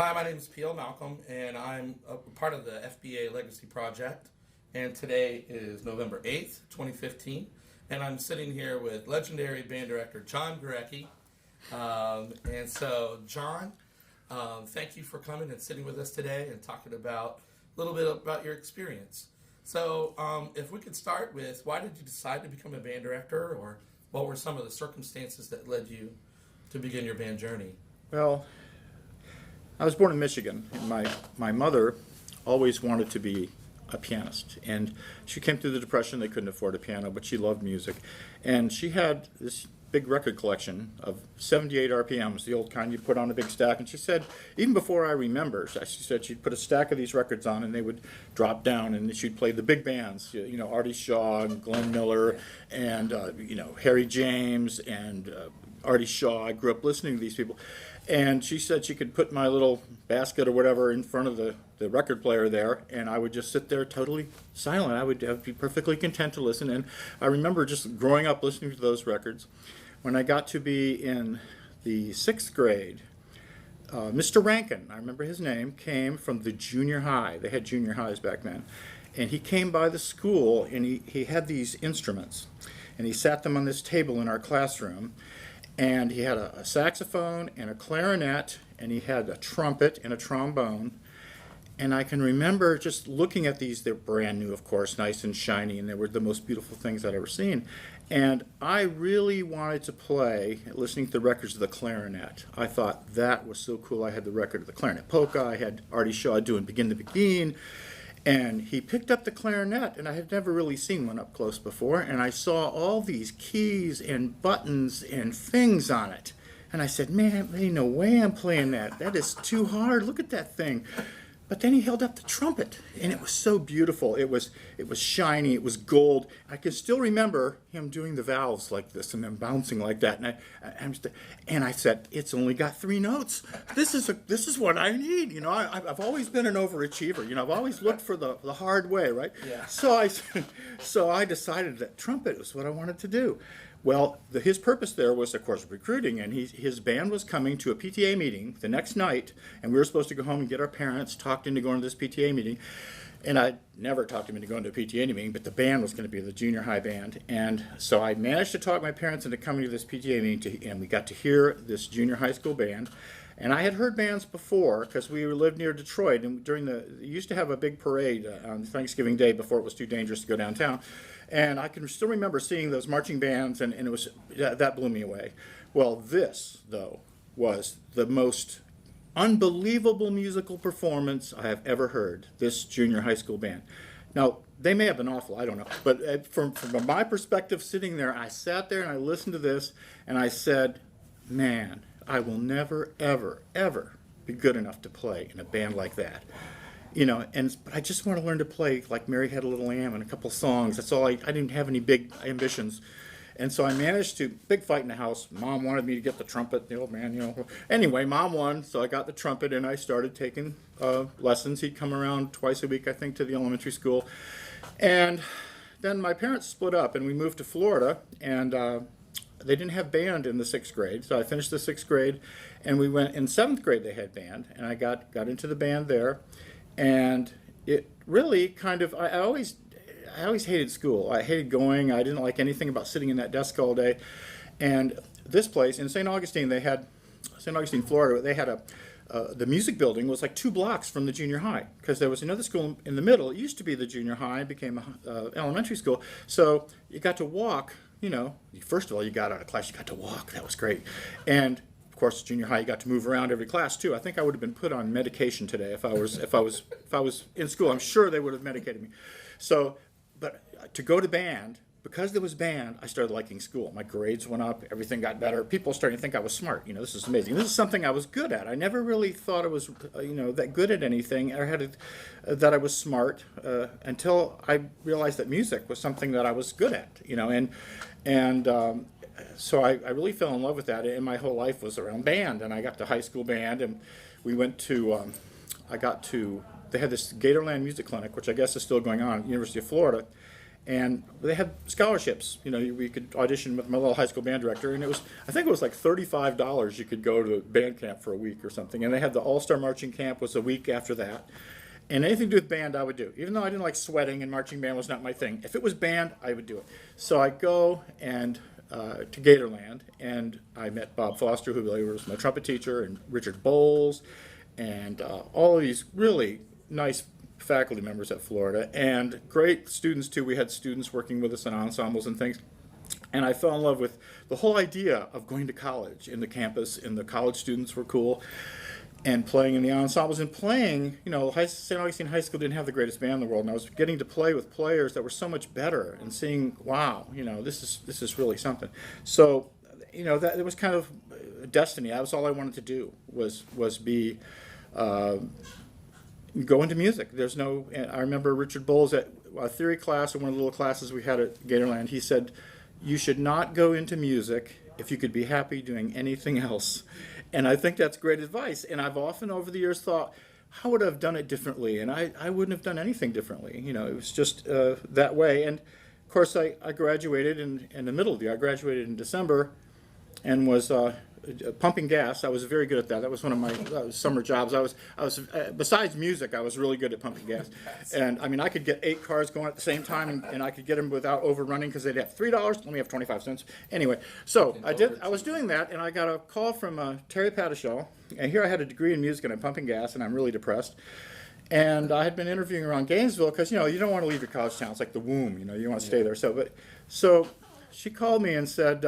Hi, my name is P.L. Malcolm, and I'm a part of the FBA Legacy Project. And today is November 8th, 2015, and I'm sitting here with legendary band director John Gorecki. John, thank you for coming and sitting with us today and talking about a little bit about your experience. If we could start with, why did you decide to become a band director, or what were some of the circumstances that led you to begin your band journey? Well, I was born in Michigan, and my mother always wanted to be a pianist. And she came through the Depression. They couldn't afford a piano, but she loved music. And she had this big record collection of 78 RPMs, the old kind you put on a big stack. And she said, even before I remember, she said she'd put a stack of these records on and they would drop down and she'd play the big bands, Artie Shaw and Glenn Miller and, Harry James and Artie Shaw. I grew up listening to these people. And she said she could put my little basket or whatever in front of the record player there, and I would just sit there totally silent. I would be perfectly content to listen. And I remember just growing up listening to those records. When I got to be in the sixth grade, Mr. Rankin, I remember his name, came from the junior high. They had junior highs back then. And he came by the school, and he had these instruments. And he sat them on this table in our classroom. And he had a saxophone and a clarinet, and he had a trumpet and a trombone. And I can remember just looking at these. They're brand new, of course, nice and shiny, and they were the most beautiful things I'd ever seen. And I really wanted to play, listening to the records of the clarinet. I thought that was so cool. I had the record of the clarinet polka. I had Artie Shaw doing Begin to Begin. And he picked up the clarinet, and I had never really seen one up close before, and I saw all these keys and buttons and things on it. And I said, man, ain't no way I'm playing that. That is too hard. Look at that thing. But then he held up the trumpet, and it was so beautiful. It was shiny. It was gold. I can still remember him doing the valves like this and then bouncing like that. And I said, it's only got 3 notes. This is what I need. I've always been an overachiever. I've always looked for the hard way, right? Yeah. So I decided that trumpet was what I wanted to do. Well, his purpose there was, of course, recruiting, and his band was coming to a PTA meeting the next night, and we were supposed to go home and get our parents talked into going to this PTA meeting. And I never talked him into going to a PTA meeting, but the band was going to be the junior high band. And so I managed to talk my parents into coming to this PTA meeting, and we got to hear this junior high school band. And I had heard bands before because we lived near Detroit, and used to have a big parade on Thanksgiving Day before it was too dangerous to go downtown. And I can still remember seeing those marching bands, and that blew me away. Well, this, though, was the most unbelievable musical performance I have ever heard, this junior high school band. Now, they may have been awful, I don't know. But from my perspective, sitting there, I sat there and I listened to this, and I said, man, I will never, ever, ever be good enough to play in a band like that. But I just want to learn to play like Mary Had a Little Lamb and a couple songs. That's all. I didn't have any big ambitions. And so I managed to, big fight in the house. Mom wanted me to get the trumpet, the old man, Anyway, Mom won, so I got the trumpet and I started taking lessons. He'd come around twice a week, I think, to the elementary school. And then my parents split up and we moved to Florida, and they didn't have band in the 6th grade. So I finished the 6th grade, and we went, in 7th grade they had band, and I got into the band there. And it really kind of, I always hated school. I hated going. I didn't like anything about sitting in that desk all day. And this place in St. Augustine, Florida, they had the music building was like 2 blocks from the junior high, because there was another school in the middle. It used to be the junior high, it became an elementary school. So you got to walk, first of all, you got out of class, you got to walk. That was great. And of course, junior high, you got to move around every class too. I think I would have been put on medication today if I was in school. I'm sure they would have medicated me. So, but to go to band, because there was band, I started liking school. My grades went up, everything got better. People started to think I was smart. This is amazing. This is something I was good at. I never really thought I was, that good at anything, or that I was smart until I realized that music was something that I was good at. So I really fell in love with that, and my whole life was around band. And I got to high school band, and we went to, they had this Gatorland music clinic, which I guess is still going on at the University of Florida. And they had scholarships. You know, we could audition with my little high school band director, and I think it was like $35 you could go to band camp for a week or something. And they had the All-Star Marching Camp was a week after that. And anything to do with band, I would do. Even though I didn't like sweating and marching band was not my thing. If it was band, I would do it. So I go and to Gatorland, and I met Bob Foster, who was my trumpet teacher, and Richard Bowles, and all of these really nice faculty members at Florida, and great students too. We had students working with us in ensembles and things. And I fell in love with the whole idea of going to college in the campus, and the college students were cool. And playing in the ensembles and playing, you know, St. Augustine High School didn't have the greatest band in the world, and I was getting to play with players that were so much better, and seeing, wow, you know, this is really something. So, you know, that it was kind of destiny. That was all I wanted to do was be go into music. There's no. I remember Richard Bowles at a theory class, or one of the little classes we had at Gatorland. He said, "You should not go into music if you could be happy doing anything else." And I think that's great advice. And I've often over the years thought, how would I have done it differently? And I wouldn't have done anything differently. You know, it was just that way. And of course, I graduated in the middle of the year. I graduated in December and was pumping gas. I was very good at that. That was one of my summer jobs. I was besides music, I was really good at pumping gas. And I mean, I could get 8 cars going at the same time, and I could get them without overrunning because they'd have $3. Let me have 25 cents. Anyway, so I was doing that, and I got a call from Terry Patishall. And here I had a degree in music and I'm pumping gas, and I'm really depressed. And I had been interviewing around Gainesville because, you know, you don't want to leave your college town. It's like the womb, you know, you want to stay there. So she called me and said,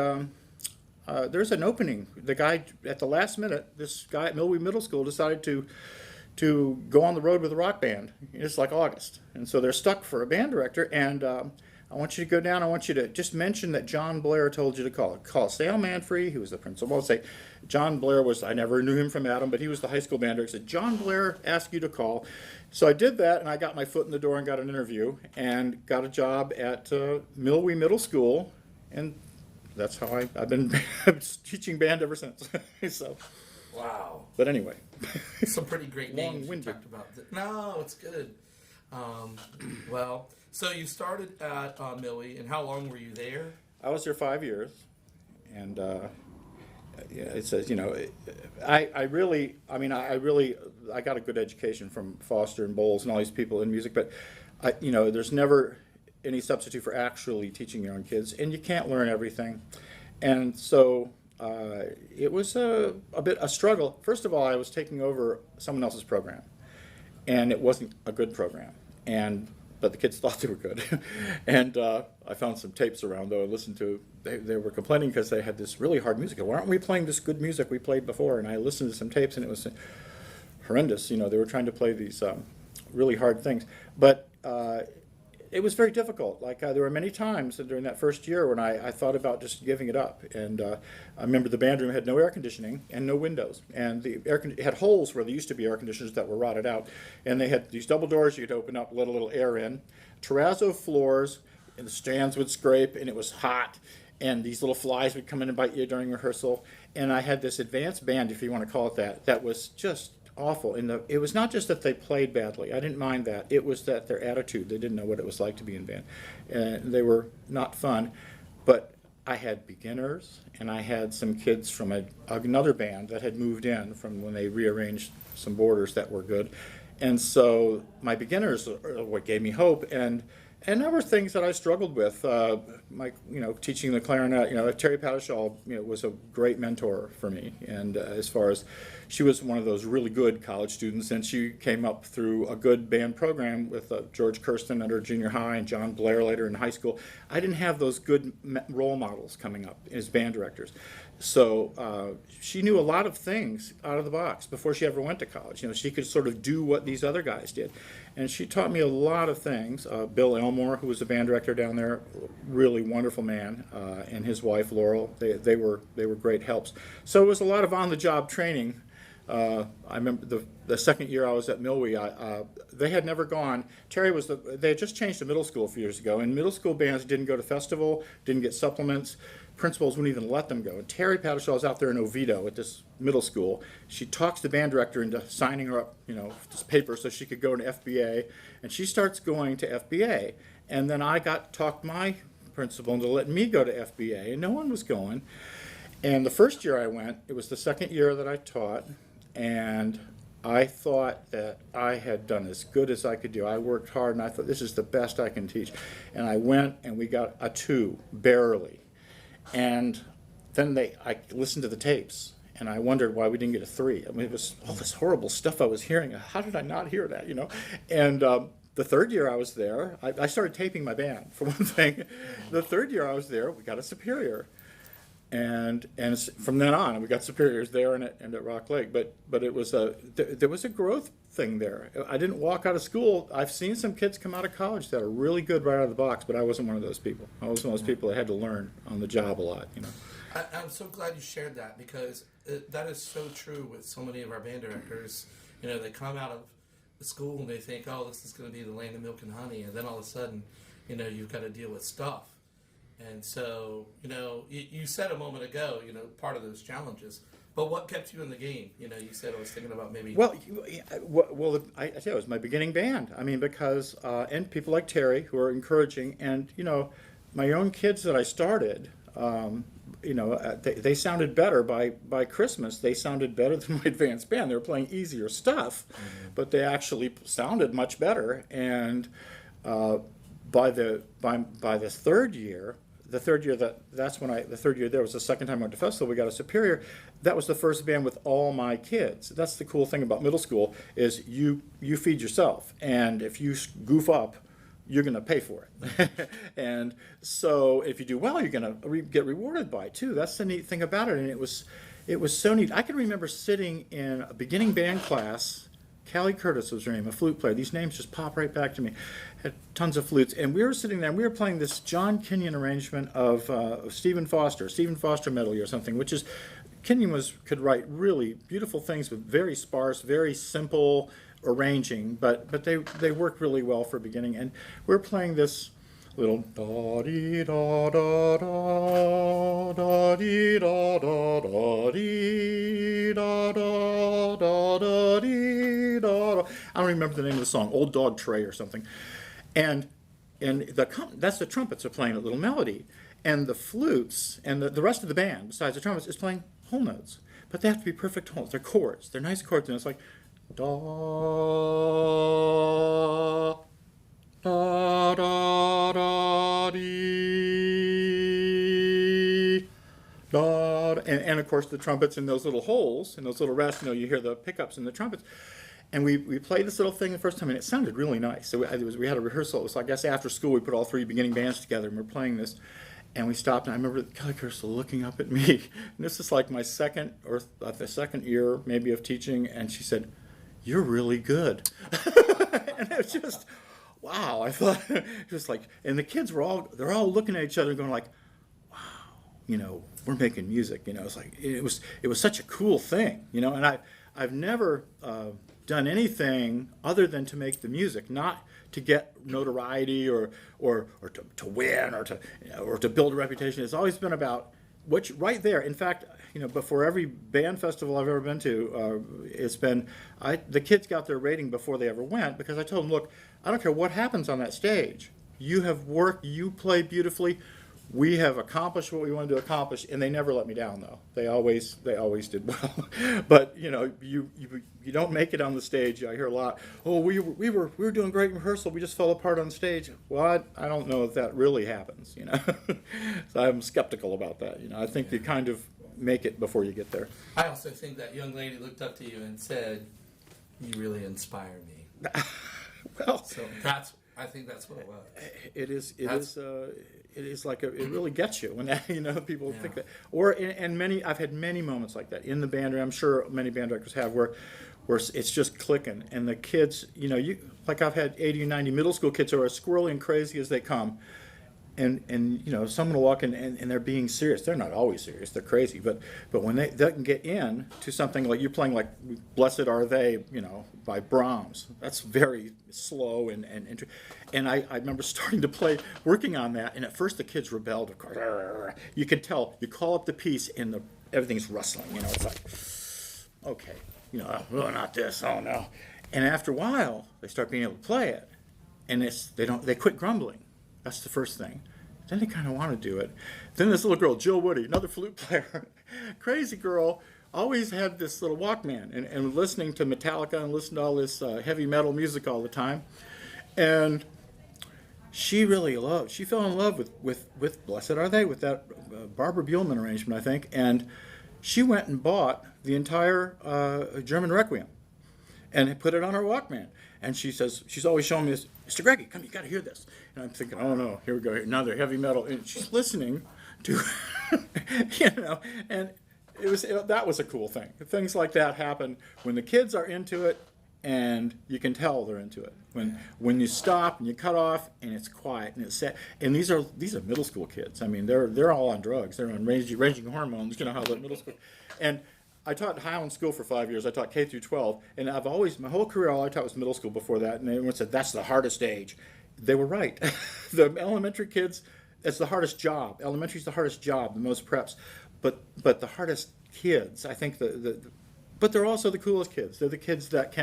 there's an opening. The guy at the last minute, this guy at Millwood Middle School decided to go on the road with a rock band. It's like August, and so they're stuck for a band director. And I want you to go down. I want you to just mention that John Blair told you to call. Call Sal Manfrey, who was the principal. Say, John Blair was. I never knew him from Adam, but he was the high school band director. Said John Blair asked you to call. So I did that, and I got my foot in the door and got an interview and got a job at Millwood Middle School, and that's how I've been teaching band ever since. So, wow. But anyway, some pretty great names you Long-winded. talked about. No, it's good. Well, so you started at Millie, and how long were you there? I was there 5 years, and yeah, it says, you know, I got a good education from Foster and Bowles and all these people in music, but you know, there's never any substitute for actually teaching young kids, and you can't learn everything. And so it was a bit a struggle. First of all, I was taking over someone else's program, and it wasn't a good program, but the kids thought they were good. And I found some tapes around, though, I listened to. They were complaining because they had this really hard music. Why aren't we playing this good music we played before? And I listened to some tapes, and it was horrendous. You know, they were trying to play these really hard things. But it was very difficult. Like there were many times during that first year when I thought about just giving it up. And I remember the band room had no air conditioning and no windows, and the it had holes where there used to be air conditioners that were rotted out, and they had these double doors you could open up, let a little air in, terrazzo floors, and the stands would scrape, and it was hot, and these little flies would come in and bite you during rehearsal. And I had this advanced band, if you want to call it that, that was just awful. And it was not just that they played badly. I didn't mind that. It was that their attitude. They didn't know what it was like to be in band. And they were not fun. But I had beginners, and I had some kids from another band that had moved in from when they rearranged some borders that were good. And so my beginners are what gave me hope. And there were things that I struggled with. Teaching the clarinet. Terry Patishall, was a great mentor for me. And as far as she was one of those really good college students, and she came up through a good band program with George Kirsten at her junior high and John Blair later in high school. I didn't have those good role models coming up as band directors. So she knew a lot of things out of the box before she ever went to college. She could sort of do what these other guys did. And she taught me a lot of things. Bill Elmore, who was the band director down there, really wonderful man, and his wife Laurel, they were great helps. So it was a lot of on-the-job training. I remember the second year I was at Millwood, they had never gone. Terry they had just changed to middle school a few years ago, and middle school bands didn't go to festival, didn't get supplements. Principals wouldn't even let them go. And Terry Patishall is out there in Oviedo at this middle school. She talks the band director into signing her up, this paper so she could go to FBA. And she starts going to FBA. And then I talked my principal into letting me go to FBA, and no one was going. And the first year I went, it was the second year that I taught, and I thought that I had done as good as I could do. I worked hard, and I thought, this is the best I can teach. And I went, and we got a 2, barely. And then I listened to the tapes, and I wondered why we didn't get a 3. I mean, it was all this horrible stuff I was hearing. How did I not hear that, you know? And the third year I was there, I started taping my band, for one thing. The third year I was there, we got a superior. And from then on, we got superiors there and at Rock Lake. But it was there was a growth thing there. I didn't walk out of school. I've seen some kids come out of college that are really good right out of the box, but I wasn't one of those people. I was one of those people that had to learn on the job a lot, you know. I'm so glad you shared that, because that is so true with so many of our band directors. You know, they come out of school and they think, oh, this is going to be the land of milk and honey, and then all of a sudden, you know, you've got to deal with stuff. And so, you know, you said a moment ago, you know, part of those challenges. But what kept you in the game? You know, you said I was thinking about maybe. Well, I tell you, it was my beginning band. I mean, because and people like Terry who are encouraging, and you know, my own kids that I started. You know, they sounded better by Christmas. They sounded better than my advanced band. They were playing easier stuff, but they actually sounded much better. And by the third year. The third year there was the second time I went to festival. We got a superior. That was the first band with all my kids. That's the cool thing about middle school is you feed yourself, and if you goof up, you're going to pay for it. And so if you do well, you're going to get rewarded by it too. That's the neat thing about it, and it was so neat. I can remember sitting in a beginning band class. Callie Curtis was her name, a flute player. These names just pop right back to me. Had tons of flutes. And we were sitting there, and we were playing this John Kenyon arrangement of Stephen Foster medley or something, which is, Kenyon could write really beautiful things with very sparse, very simple arranging, but they worked really well for beginning. And we were playing this little I don't remember the name of the song, Old Dog Tray or something. And that's the trumpets are playing a little melody. And the flutes and the rest of the band, besides the trumpets, is playing whole notes. But they have to be perfect whole notes. They're chords. They're nice chords. And it's like, da, da, da, da, dee, da, and of course the trumpets in those little holes, in those little rests, you know, you hear the pickups in the trumpets. And we played this little thing the first time, and it sounded really nice. So we had a rehearsal. It was, I guess, after school, we put all 3 beginning bands together, and we're playing this. And we stopped, and I remember Kelly Kirsten looking up at me. And this is like my second year, maybe, of teaching, and she said, "You're really good." And it was just, wow. I thought, just like, and the kids they're all looking at each other and going like, wow, you know, we're making music. You know, it's like, it was such a cool thing, you know. And I've never done anything other than to make the music, not to get notoriety or to win or to build a reputation. It's always been about what's right there. In fact, you know, before every band festival I've ever been to, it's been the kids got their rating before they ever went, because I told them, look, I don't care what happens on that stage. You have worked, you play beautifully. We have accomplished what we wanted to accomplish, and they never let me down, though. They always did well. But you know, you don't make it on the stage. I hear a lot. Oh, we were doing great in rehearsal. We just fell apart on stage. Well, I don't know if that really happens. You know, so I'm skeptical about that. You know, I think you kind of make it before you get there. I also think that young lady looked up to you and said, "You really inspire me." Well, so I think that's what it was. It is like it really gets you when that, you know, people think that. I've had many moments like that in the band, and I'm sure many band directors have, where it's just clicking, and the kids, you know, like I've had 80 or 90 middle school kids who are as squirrely and crazy as they come, and you know, someone will walk in and they're being serious. They're not always serious. They're crazy, but when they can get in to something like you're playing, like "Blessed Are They," you know, by Brahms. That's very slow and I remember starting to play, working on that, and at first the kids rebelled. Of course, you can tell. You call up the piece and everything's rustling. You know, it's like, okay, you know, oh, not this. Oh no. And after a while, they start being able to play it, and they quit grumbling. That's the first thing. Then they kind of want to do it. Then this little girl, Jill Woody, another flute player, crazy girl, always had this little Walkman and listening to Metallica and listening to all this heavy metal music all the time. And she fell in love with Blessed Are They, with that Barbara Buellman arrangement, I think. And she went and bought the entire German Requiem and put it on her Walkman. And she says, she's always showing me this, Mr. Gorecki, come, you got to hear this. And I'm thinking, oh no, here we go, another heavy metal. And she's listening to, and that was a cool thing. Things like that happen when the kids are into it, and you can tell they're into it. When you stop and you cut off and it's quiet and it's set. And these are middle school kids. I mean, they're all on drugs. They're on raging hormones. You know how the middle school. And I taught Highland School for 5 years. I taught K through 12, and my whole career, all I taught was middle school before that. And everyone said that's the hardest age. They were right. The elementary kids, it's the hardest job. Elementary's the hardest job, the most preps, but the hardest kids. I think but they're also the coolest kids. They're the kids that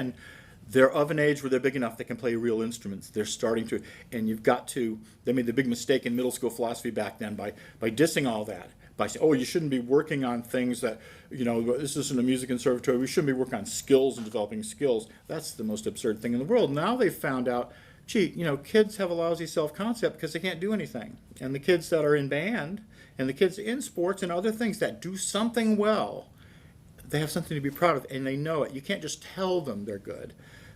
they're of an age where they're big enough they can play real instruments. They're starting to, and they made the big mistake in middle school philosophy back then by dissing all that. By saying, oh, you shouldn't be working on things that, this isn't a music conservatory. We shouldn't be working on skills and developing skills. That's the most absurd thing in the world. Now they've found out, kids have a lousy self-concept because they can't do anything. And the kids that are in band and the kids in sports and other things that do something well, they have something to be proud of, and they know it. You can't just tell them they're good.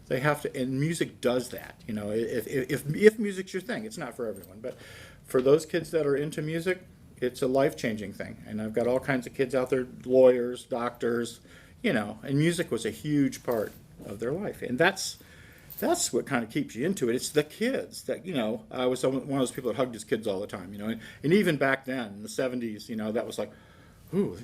They have to, and music does that. If music's your thing, it's not for everyone, but for those kids that are into music, it's a life-changing thing. And I've got all kinds of kids out there, lawyers, doctors, and music was a huge part of their life. And that's what kind of keeps you into it. It's the kids that, I was one of those people that hugged his kids all the time, and even back then in the 70s, that was like, ooh,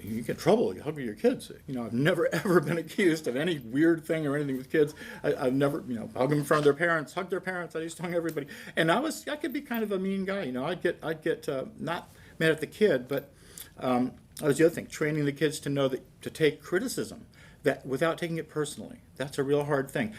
you get in trouble, you hug your kids. I've never ever been accused of any weird thing or anything with kids. I've never, hug them in front of their parents, hug their parents. I used to hug everybody. And I could be kind of a mean guy, I'd get not mad at the kid, but that was the other thing, training the kids to know that to take criticism, that without taking it personally. That's a real hard thing.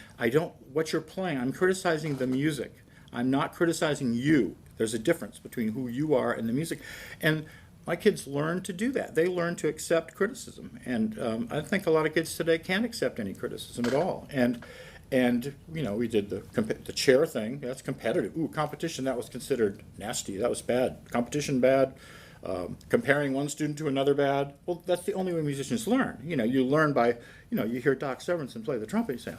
What you're playing, I'm criticizing the music. I'm not criticizing you. There's a difference between who you are and the music. And my kids learn to do that. They learn to accept criticism. And I think a lot of kids today can't accept any criticism at all. And we did the chair thing. That's competitive. Ooh, competition, that was considered nasty. That was bad. Competition, bad. Comparing one student to another, bad. Well, that's the only way musicians learn. You learn by, you hear Doc Severinsen play the trumpet, you say,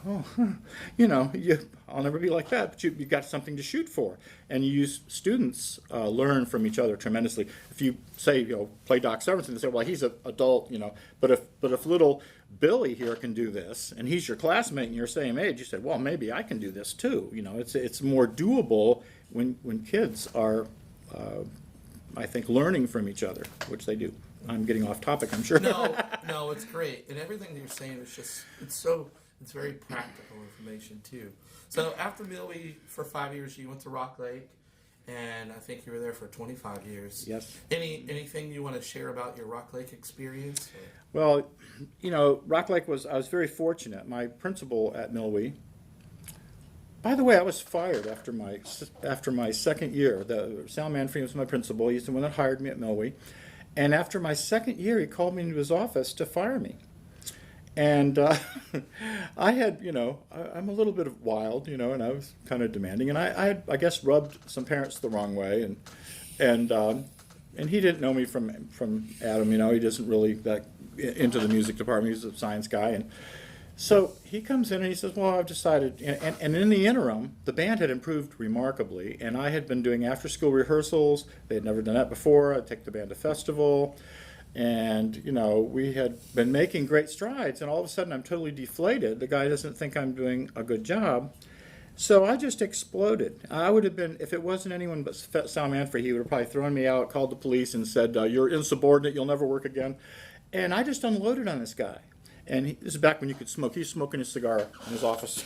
I'll never be like that, but you got something to shoot for. And students learn from each other tremendously. If you say, play Doc Severinsen, they say, well, he's an adult, but if little Billy here can do this, and he's your classmate and you're same age, you say, well, maybe I can do this too. It's more doable when kids are I think learning from each other, which they do. I'm getting off topic, I'm sure. No, it's great. And everything that you're saying is just, it's very practical information too. So after Millwood for 5 years, you went to Rock Lake, and I think you were there for 25 years. Yes. Anything you want to share about your Rock Lake experience? Well, Rock Lake I was very fortunate. My principal at Millwood, by the way, I was fired after my second year. Sal Manfrey was my principal. He's the one that hired me at Millwood. And after my second year, he called me into his office to fire me. And I had, I'm a little bit wild, and I was kind of demanding. And I had, I guess, rubbed some parents the wrong way. And he didn't know me from Adam. He doesn't really that into the music department. He's a science guy. And so he comes in and he says, well, I've decided, and in the interim, the band had improved remarkably, and I had been doing after-school rehearsals. They had never done that before. I'd take the band to festival, and, we had been making great strides, and all of a sudden I'm totally deflated. The guy doesn't think I'm doing a good job. So I just exploded. I would have been, if it wasn't anyone but Sal Manfrey, he would have probably thrown me out, called the police, and said, you're insubordinate, you'll never work again. And I just unloaded on this guy. And this is back when you could smoke. He was smoking his cigar in his office.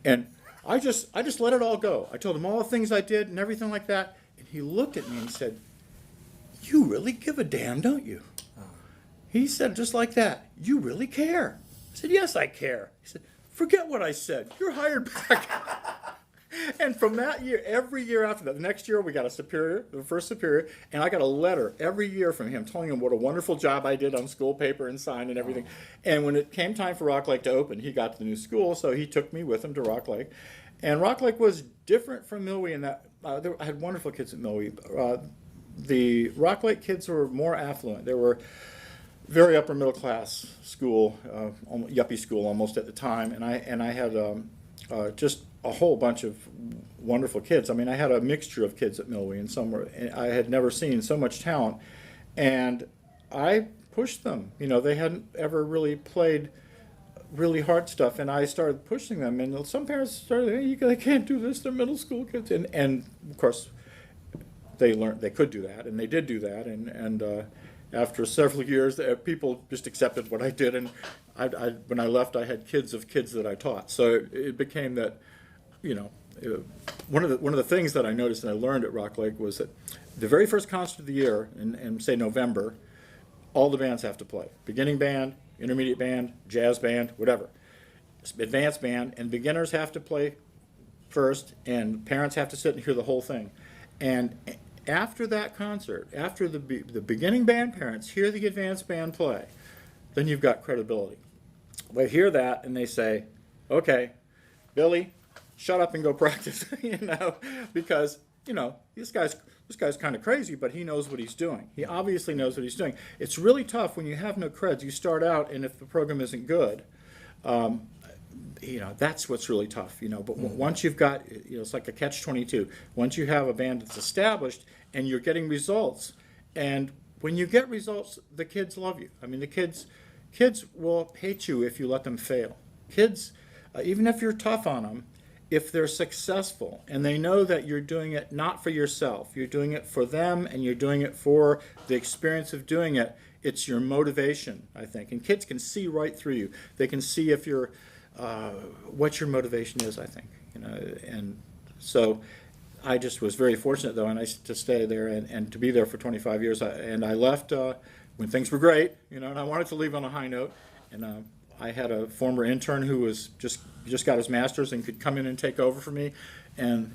And I just let it all go. I told him all the things I did and everything like that. And he looked at me and he said, you really give a damn, don't you? He said just like that, you really care. I said, yes, I care. He said, forget what I said. You're hired back. And from that year, every year after that, the next year we got a superior, the first superior, and I got a letter every year from him telling him what a wonderful job I did on school paper and sign and everything. And when it came time for Rock Lake to open, he got to the new school, so he took me with him to Rock Lake. And Rock Lake was different from Millwood in that I had wonderful kids at Millwood. The Rock Lake kids were more affluent. They were very upper middle class school, yuppie school almost at the time, and I had just a whole bunch of wonderful kids. I mean, I had a mixture of kids at Millwood, and some were, I had never seen so much talent, and I pushed them. You know, they hadn't ever really played really hard stuff, and I started pushing them. And some parents started, hey, they can't do this. They're middle school kids, and of course, they learned they could do that, and they did do that, and after several years, people just accepted what I did, and when I left, I had kids of kids that I taught. So it became that, you know, one of the things that I noticed and I learned at Rock Lake was that the very first concert of the year, in say November, all the bands have to play: beginning band, intermediate band, jazz band, whatever, advanced band, and beginners have to play first, and parents have to sit and hear the whole thing, and after that concert, after the beginning band parents hear the advanced band play, then you've got credibility. They hear that and they say, okay, Billy, shut up and go practice, you know, because, you know, this guy's kind of crazy, but he knows what he's doing. He obviously knows what he's doing. It's really tough when you have no creds. You start out, and if the program isn't good, you know, that's what's really tough, you know. But once you've got, you know, it's like a catch-22. Once you have a band that's established and you're getting results, and when you get results, the kids love you. I mean, the kids will hate you if you let them fail. Kids, even if you're tough on them, if they're successful and they know that you're doing it not for yourself, you're doing it for them, and you're doing it for the experience of doing it, it's your motivation, I think. And kids can see right through you. They can see if you're what your motivation is, I think, you know. And so I just was very fortunate, though, and to stay there and to be there for 25 years. And I left when things were great, you know, and I wanted to leave on a high note. And I had a former intern who was just got his master's and could come in and take over for me. And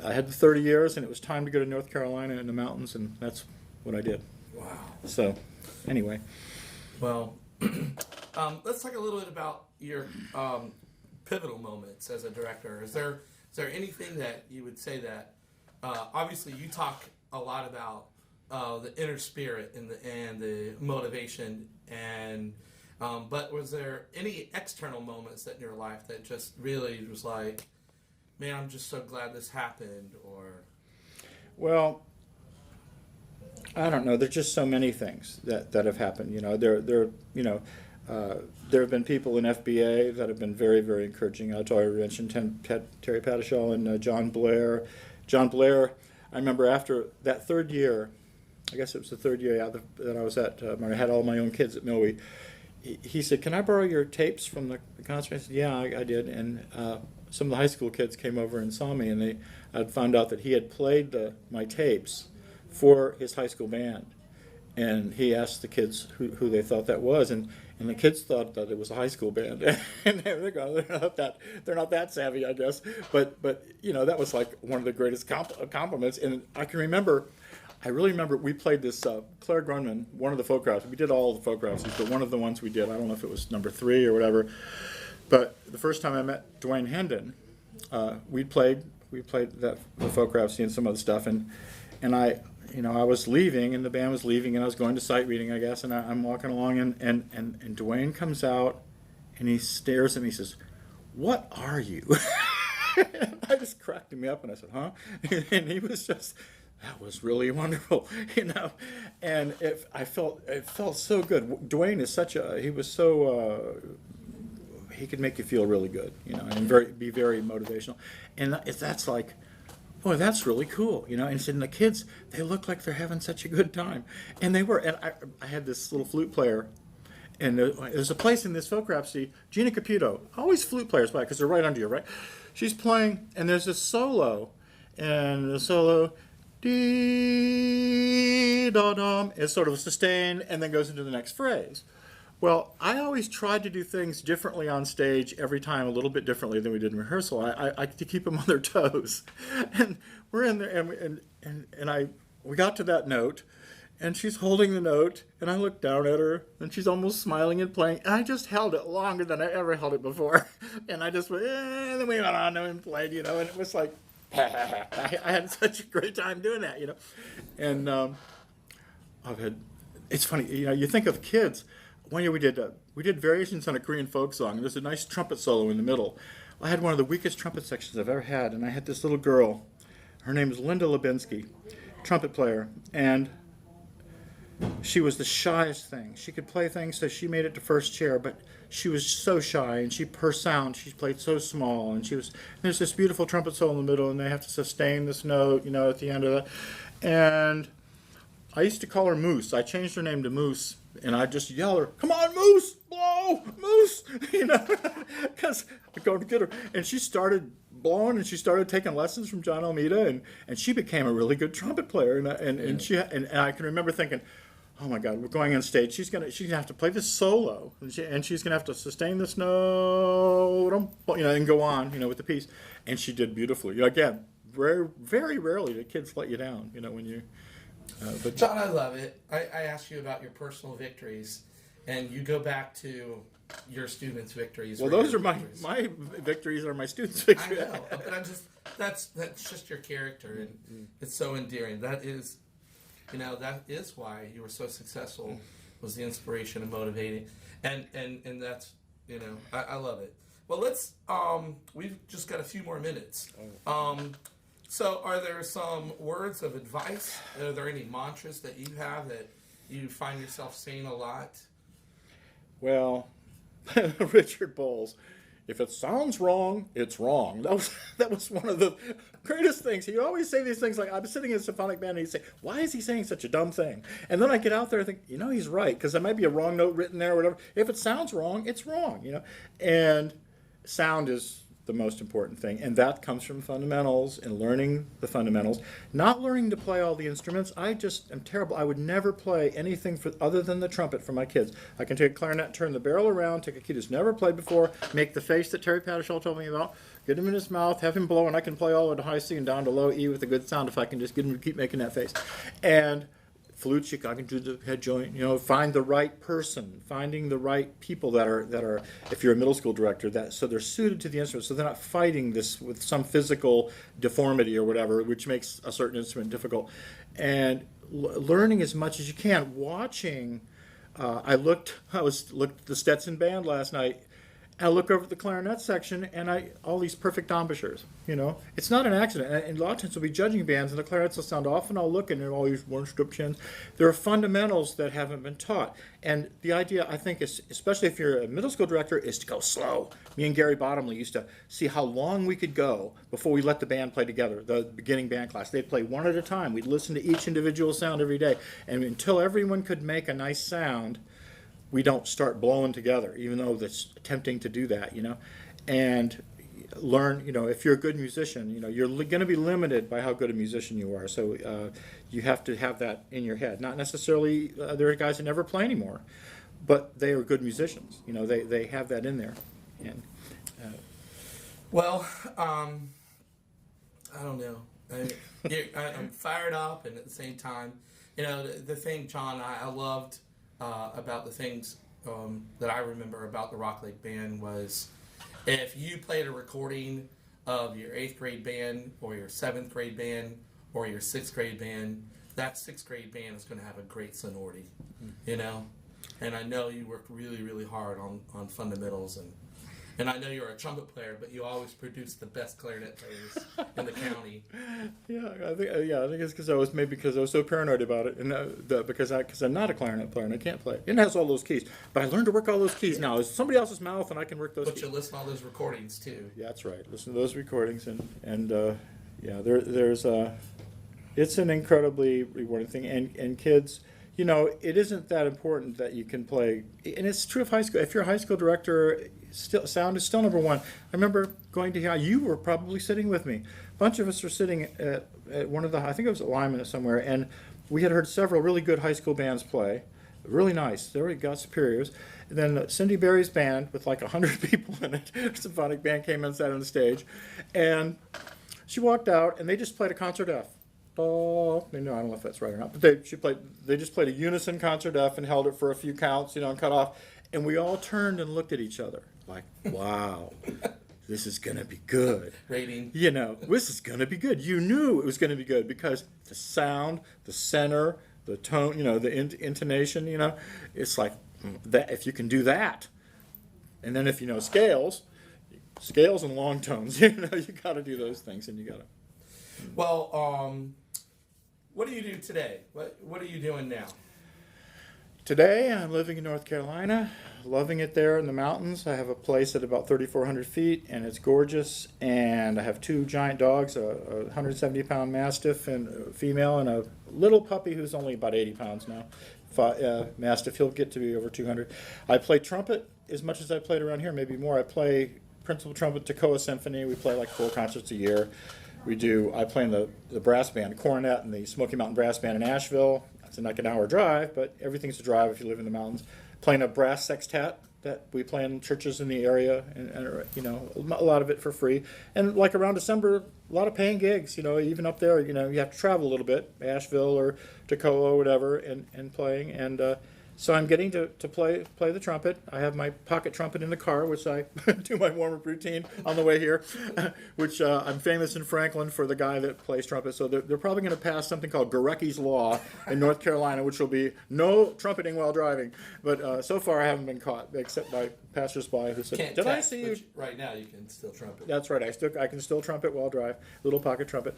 I had the 30 years, and it was time to go to North Carolina in the mountains, and that's what I did. Wow. So, anyway. Well, let's talk a little bit about your pivotal moments as a director. Is there anything that you would say that obviously you talk a lot about the inner spirit and the motivation, and but was there any external moments that in your life that just really was like, man, I'm just so glad this happened? Or well, I don't know. There's just so many things that have happened. You know, there have been people in FBA that have been very, very encouraging. I already mentioned Terry Patishall and John Blair. John Blair, I remember after that third year, I guess it was the third year that I was at, I had all my own kids at Millwood. He said, "Can I borrow your tapes from the concert?" I said, "Yeah, I did." And some of the high school kids came over and saw me, and I'd found out that he had played my tapes for his high school band. And he asked the kids who they thought that was, and the kids thought that it was a high school band. And they're not that savvy, I guess. But you know, that was like one of the greatest compliments. And I really remember we played this Claire Grunman, one of the photographs. We did all the photographs, but one of the ones we did, I don't know if it was number 3 or whatever. But the first time I met Dwayne Hendon, we played the photographs and some other stuff, and I. You know, I was leaving, and the band was leaving, and I was going to sight reading, I guess, and I'm walking along, and Dwayne comes out, and he stares at me and says, "What are you?" I just cracked him up, and I said, "Huh?" And he was just, that was really wonderful, you know. And it felt so good. Dwayne is he could make you feel really good, you know, and be very motivational. And that's like, boy, that's really cool, you know. And the kids, they look like they're having such a good time, and they were. And I had this little flute player, and there's a place in this photograph. See, Gina Caputo, always flute players play because they're right under you, right? She's playing, and there's this solo, and the solo, dee da dum, is sort of a sustain, and then goes into the next phrase. Well, I always tried to do things differently on stage every time, a little bit differently than we did in rehearsal. I to keep them on their toes, and we're in there, and we got to that note, and she's holding the note, and I looked down at her, and she's almost smiling and playing, and I just held it longer than I ever held it before, and I just went, and then we went on and played, and it was like, I had such a great time doing that, and I've had. It's funny, you think of kids. One year we did variations on a Korean folk song, and there's a nice trumpet solo in the middle. I had one of the weakest trumpet sections I've ever had, and I had this little girl. Her name is Linda Lubinsky, trumpet player, and she was the shyest thing. She could play things, so she made it to first chair, but she was so shy, and her sound, she played so small, and there's this beautiful trumpet solo in the middle, and they have to sustain this note, at the end of that. And I used to call her Moose. I changed her name to Moose, and I'd just yell her, "Come on, Moose, blow, Moose," because I'd go to get her. And she started blowing, and she started taking lessons from John Almeida, and she became a really good trumpet player. And I can remember thinking, oh my God, we're going on stage. She's gonna have to play this solo, and she's gonna have to sustain this note, and go on, with the piece. And she did beautifully. Again, very, very rarely do kids let you down, when you. But John, I love it. I asked you about your personal victories, and you go back to your students' victories. Well, those are my victories are my students' victories. I know, but that's just your character, and it's so endearing. That is why you were so successful. Was the inspiration and motivating, and that's I love it. Well, let's we've just got a few more minutes. So are there some words of advice? Are there any mantras that you have that you find yourself saying a lot? Well, Richard Bowles, if it sounds wrong, it's wrong. That was one of the greatest things. He always say these things like, I'm sitting in a symphonic band and he'd say, why is he saying such a dumb thing? And then I get out there and think, he's right, because there might be a wrong note written there or whatever. If it sounds wrong, it's wrong, And sound is the most important thing, and that comes from fundamentals and learning the fundamentals, not learning to play all the instruments. I just am terrible. I would never play anything other than the trumpet for my kids. I can take a clarinet, turn the barrel around, take a kid who's never played before, make the face that Terry Pattershall told me about, get him in his mouth, have him blow, and I can play all the way to high C and down to low E with a good sound if I can just get him to keep making that face. And flutes, I can do the head joint, find the right person, finding the right people that are, if you're a middle school director, so they're suited to the instrument, so they're not fighting this with some physical deformity or whatever, which makes a certain instrument difficult. And learning as much as you can. Watching, I looked at the Stetson band last night, I look over at the clarinet section, and all these perfect embouchures. It's not an accident. And a lot of times we'll be judging bands, and the clarinets will sound off, and I'll look, and there are all these one-strip chins. There are fundamentals that haven't been taught. And the idea, I think, is, especially if you're a middle school director, is to go slow. Me and Gary Bottomley used to see how long we could go before we let the band play together, the beginning band class. They'd play one at a time. We'd listen to each individual sound every day. And until everyone could make a nice sound, we don't start blowing together, even though that's tempting to do that, and learn, if you're a good musician, you're going to be limited by how good a musician you are. So you have to have that in your head. Not necessarily, there are guys that never play anymore, but they are good musicians. They have that in there. And well, I don't know. I'm fired up, and at the same time, the thing, John, I loved about the things that I remember about the Rock Lake Band was if you played a recording of your 8th grade band or your 7th grade band or your 6th grade band, that 6th grade band is going to have a great sonority, And I know you worked really, really hard on fundamentals, and I know you're a trumpet player, but you always produce the best clarinet players in the county. I think it's because I was so paranoid about it, and because I'm not a clarinet player and I can't play. It has all those keys, but I learned to work all those keys now. It's somebody else's mouth, and I can work those. But keys. you listen to all those recordings too. Yeah, that's right. Listen to those recordings, and there's it's an incredibly rewarding thing, and kids. It isn't that important that you can play, and it's true of high school. If you're a high school director, sound is still number one. I remember going to you were probably sitting with me. A bunch of us were sitting at one of the, I think it was at Lyman somewhere, and we had heard several really good high school bands play, really nice. They already got superiors, And then Cindy Berry's band with like 100 people in it, symphonic band, came and sat on the stage, and she walked out, and they just played a concert F. Oh, I don't know if that's right or not, but they just played a unison concert F and held it for a few counts, and cut off, and we all turned and looked at each other like, wow. This is going to be good. Rating. This is going to be good. You knew it was going to be good because the sound, the center, the tone, the intonation, it's like that. If you can do that, and then if you know scales and long tones, you got to do those things, and you got to. Well, what do you do today? What are you doing now? Today, I'm living in North Carolina, loving it there in the mountains. I have a place at about 3,400 feet, and it's gorgeous. And I have 2 giant dogs, a 170-pound Mastiff and a female, and a little puppy who's only about 80 pounds now. Mastiff, he'll get to be over 200. I play trumpet as much as I played around here, maybe more. I play principal trumpet, Toccoa Symphony. We play like 4 concerts a year. I play in the brass band, cornet, and the Smoky Mountain Brass Band in Asheville. It's like an hour drive, but everything's a drive if you live in the mountains. Playing a brass sextet that we play in churches in the area, and a lot of it for free. And like around December, a lot of paying gigs. Even up there, you have to travel a little bit, Asheville or Toccoa or whatever, and playing. And so I'm getting to play the trumpet. I have my pocket trumpet in the car, which I do my warm-up routine on the way here, which I'm famous in Franklin for the guy that plays trumpet. So they're probably going to pass something called Gorecki's Law in North Carolina, which will be no trumpeting while driving. But so far I haven't been caught, except by passersby who said, "Did I see you?" Right now you can still trumpet. That's right. I can still trumpet while drive, little pocket trumpet.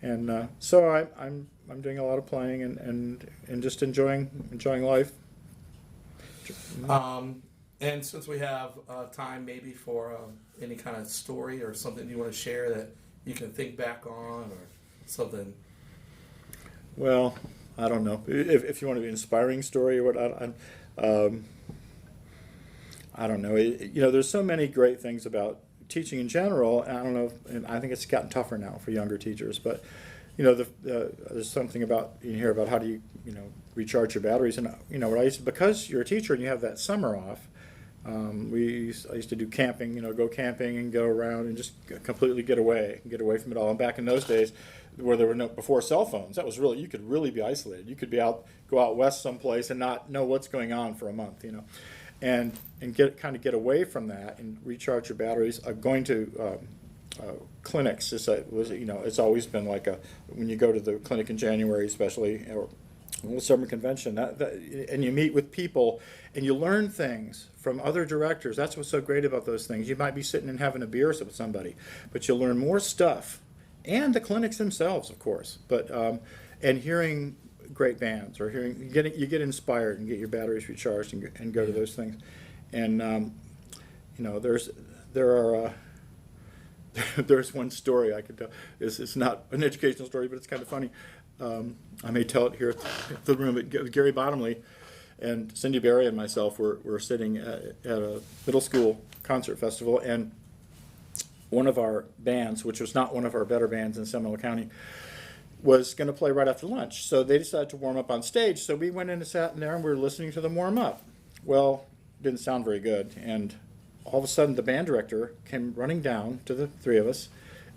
And so I'm doing a lot of playing and just enjoying life. And since we have time maybe for any kind of story or something you want to share that you can think back on or something. Well, I don't know. If you want to be an inspiring story or what, I don't know. There's so many great things about teaching in general. And I don't know. And I think it's gotten tougher now for younger teachers. But there's something about you hear about how do you recharge your batteries, and because you're a teacher and you have that summer off. I used to do camping, go camping and go around and just completely get away from it all. And back in those days, where there were before cell phones, that was really, you could really be isolated. You could go out west someplace and not know what's going on for a month, and get away from that and recharge your batteries. Going to clinics it's always been like when you go to the clinic in January, especially, or summer convention, and you meet with people and you learn things from other directors. That's what's so great about those things. You might be sitting and having a beer with somebody, but you'll learn more stuff, and the clinics themselves, of course. But and hearing great bands or you get inspired and get your batteries recharged and go to those things. And there's one story I could tell. It's not an educational story, but it's kind of funny. I may tell it here at the room. But Gary Bottomley and Cindy Berry and myself were sitting at a middle school concert festival, and one of our bands, which was not one of our better bands in Seminole County, was going to play right after lunch. So they decided to warm up on stage. So we went in and sat in there, and we were listening to them warm up. Well, it didn't sound very good, and all of a sudden the band director came running down to the 3 of us,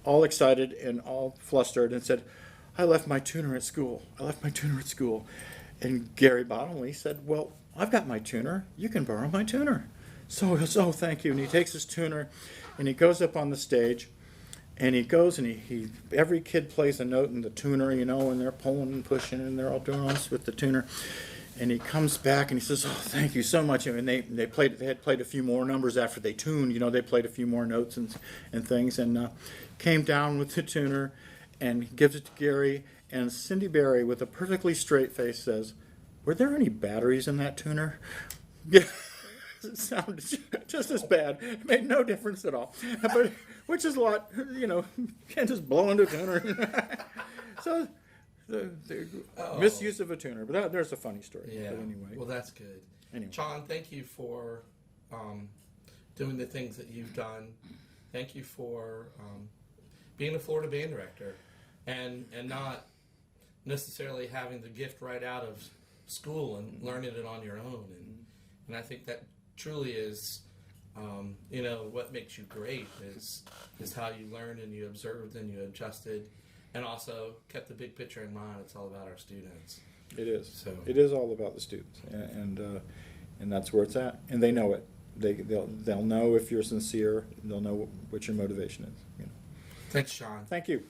all excited and all flustered, and said, "I left my tuner at school. And Gary Bottomley said, "Well, I've got my tuner. You can borrow my tuner." So he goes, "Oh, thank you." And he takes his tuner and he goes up on the stage, and he goes and he every kid plays a note in the tuner, and they're pulling and pushing and they're all doing this with the tuner. And he comes back and he says, "Oh, thank you so much." And they had played a few more numbers after they tuned. They played a few more notes and things, and came down with the tuner and gives it to Gary. And Cindy Berry, with a perfectly straight face, says, "Were there any batteries in that tuner?" Yeah, it sounded just as bad. It made no difference at all. But which is a lot, you can't just blow into a tuner. So. The misuse of a tuner, but there's a funny story. Yeah. But anyway. Well, that's good. Anyway. John, thank you for doing the things that you've done. Thank you for being a Florida band director, and not necessarily having the gift right out of school and learning it on your own. And I think that truly is, you know, what makes you great is how you learned and you observed and you adjusted, and also kept the big picture in mind. It's all about our students. It is. So It is all about the students, and that's where it's at. And they know it. They'll know if you're sincere. They'll know what your motivation is. You know. thanks, Sean. Thank you.